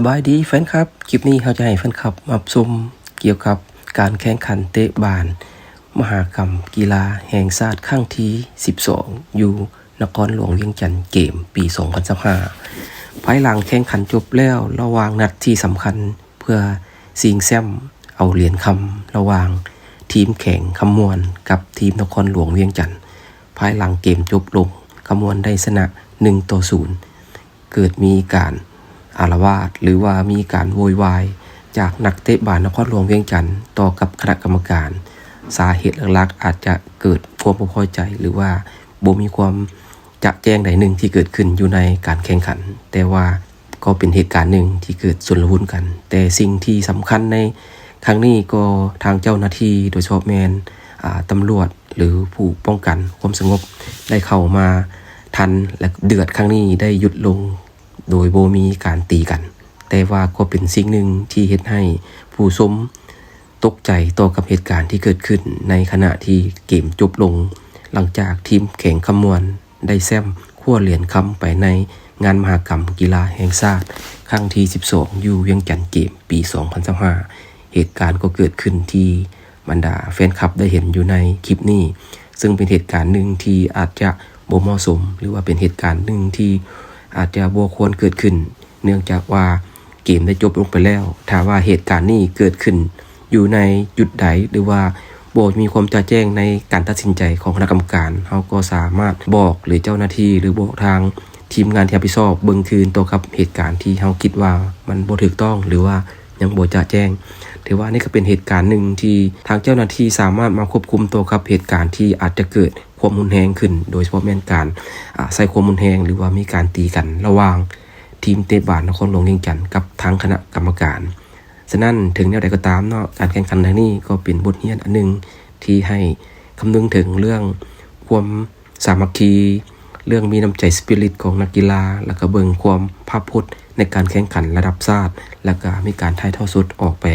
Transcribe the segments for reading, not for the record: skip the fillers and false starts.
สบายดีแฟนครับคลิปนี้เขาจะให้แฟนคลับมาชมเกี่ยวกับการแข่งขันเตะบาสมหกรรมกีฬาแห่งชาติครั้งที่12อยู่นครหลวงเวียงจันทร์เกมปี2025ภายหลังแข่งขันจบแล้วระหว่างนัดที่สำคัญเพื่อชิงแชมป์เอาเหรียญคำระหว่างทีมแข่งคำมวลกับทีมนครหลวงเวียงจันทร์ภายหลังเกมจบลงคำมวลได้ชนะ1-0เกิดมีการอารวาสหรือว่ามีการโวยวายจากนักเตะบาสนครหลวงเวียงจันทร์ต่อกับคณะกรรมการสาเหตุหลักๆอาจจะเกิดความบ่พอใจหรือว่าบ่มีความจะแจ้งใดหนึ่งที่เกิดขึ้นอยู่ในการแข่งขันแต่ว่าก็เป็นเหตุการณ์หนึ่งที่เกิดสุลมุนกันแต่สิ่งที่สำคัญในครั้งนี้ก็ทางเจ้าหน้าที่โดยเฉพาะแมนตำรวจหรือผู้ป้องกันความสงบได้เข้ามาทันและเดือดครั้งนี้ได้หยุดลงโดยบ่มีการตีกันแต่ว่าก็เป็นสิ่งหนึ่งที่เฮ็ดให้ผู้ชมตกใจต่อกับเหตุการณ์ที่เกิดขึ้นในขณะที่เกมจบลงหลังจากทีมแข่งคำมวลได้แซมขั้วเหรียญคำไปในงานมหกรรมกีฬาแห่งชาติครั้งที่12อยู่เวียงจันทร์เกมปี2025เหตุการณ์ก็เกิดขึ้นที่บรรดาแฟนคลับได้เห็นอยู่ในคลิปนี้ซึ่งเป็นเหตุการณ์หนึ่งที่อาจจะบ่เหมาะสมหรือว่าเป็นเหตุการณ์หนึ่งที่อาจจะบ่ควรเกิดขึ้นเนื่องจากว่าเกมได้จบลงไปแล้วถ้าว่าเหตุการณ์นี้เกิดขึ้นอยู่ในจุดใดหรือว่าบ่มีความชัดแจ้งในการตัดสินใจของคณะกรรมการเฮาก็สามารถบอกหรือเจ้าหน้าที่หรือบอกทางทีมงานที่รับผิดชอบเบิ่งคืนต่อกับเหตุการณ์ที่เฮาคิดว่ามันบ่ถูกต้องหรือว่ายังบ่ชัดแจ้งถือว่านี่ก็เป็นเหตุการณ์หนึ่งที่ทางเจ้าหน้าที่สามารถมาควบคุมตัวกับเหตุการณ์ที่อาจจะเกิดความรุนแรงขึ้นโดยเฉพาะแม่นการใส่ความรุนแรงหรือว่ามีการตีกันระหว่างทีมเตะบาสนครหลวงเวียงจันทร์กับทางคณะกรรมการฉะนั้นถึงแนวใดก็ตามเนาะการแข่งขันครั้งนี้ก็เป็นบทเรียนอันนึงที่ให้คำนึงถึงเรื่องความสามัคคีเรื่องมีน้ำใจสปิริตของนักกีฬาแล้วก็เบิ่งความภาพพจน์ในการแข่งขันระดับชาติแล้วก็มีการถ่ายทอดสดออกไป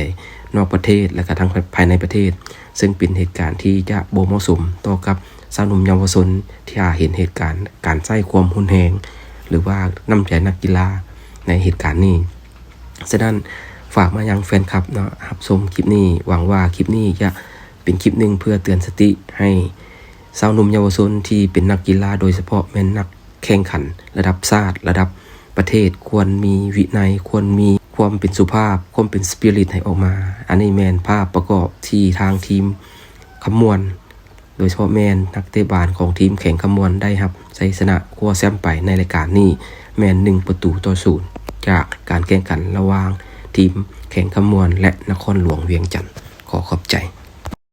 นอกประเทศและก็ทั้งภายในประเทศซึ่งเป็นเหตุการณ์ที่จะบ่เหมาะสมต่อกับสาวหนุ่มเยาวชนที่เห็นเหตุการณ์การใช้ความรุนแรงหรือว่าน้ำใจนักกีฬาในเหตุการณ์นี้ฉะนั้นฝากมายังแฟนคลับเนาะรับชมคลิปนี้หวังว่าคลิปนี้จะเป็นคลิปนึงเพื่อเตือนสติให้สาวหนุ่มเยาวชนที่เป็นนักกีฬาโดยเฉพาะแม่นนักแข่งขันระดับชาติระดับประเทศควรมีวินัยควรมีความเป็นสุภาพความเป็นสปิริตให้ออกมาอันนี้แม่นภาพประกอบที่ทางทีมคำมวลโดยเฉพาะแมนนักเตะบาสของทีมแข่งคำมวลได้ครับชัยชนะคว้าแชมป์ไปในรายการนี้แมน1-0จากการแข่งขันระหว่างทีมแข่งคำมวลและนครหลวงเวียงจันทร์ขอขอบใจ